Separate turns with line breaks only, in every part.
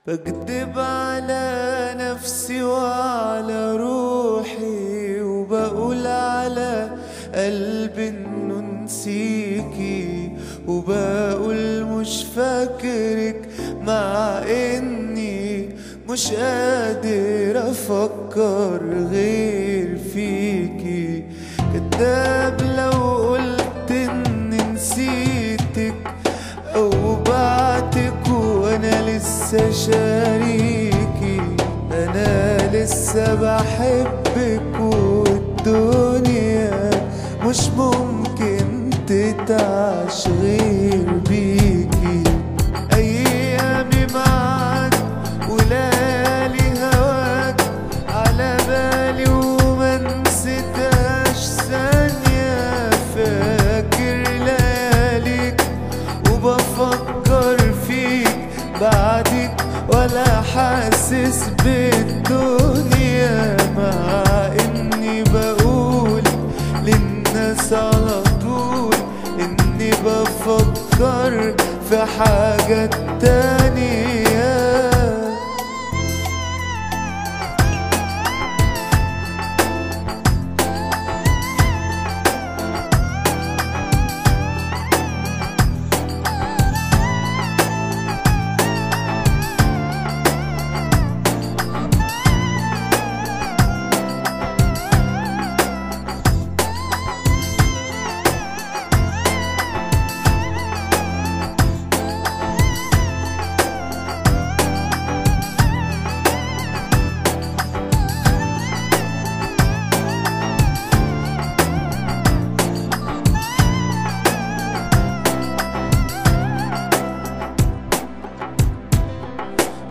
بكدب على نفسي وعلى روحي، وبقول على قلبي انه نسيكي، وبقول مش فاكرك مع اني مش قادر افكر غير فيكي. كداب لو قلت اني نسيتك او بعتك وانا لسه شاريكي. انا لسه بحبك والدنيا مش ممكن تتعش غير بيكي. ايامي معاك وليالي هواك على بالي وما نسيتهاش ثانية. فاكر لياليك وبفكر فيك بعدك ولا حاسس بالدنيا، مع اني بقول للناس على طول اني بفكر في حاجات تانية.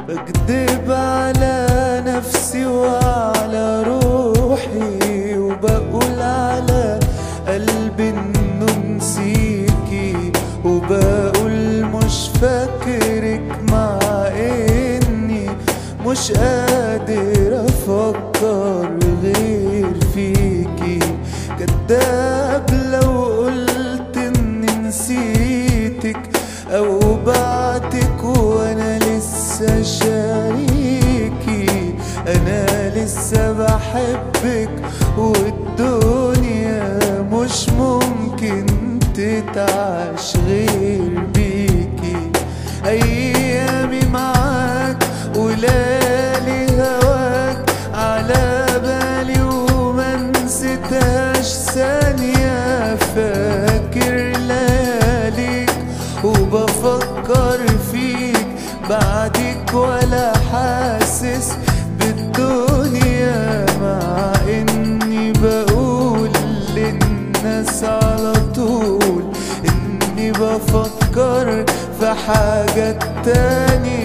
بكدب على نفسي وعلى روحي، وبقول على قلبي انه نسيكي، وبقول مش فاكرك مع اني مش قادر افكر غير فيكي. كداب لو قلت اني نسيتك او بعتك وانا لسه شاريكي. انا لسه بحبك والدنيا مش ممكن تتعش غير بيكي. ايامي معاك وليالي هواك على بالي وما نسيتهاش ثانية. فاكر لياليك وبفكر فيك بعدك ولا حاسس بالدنيا، مع اني بقول للناس على طول اني بفكر في حاجات تانية.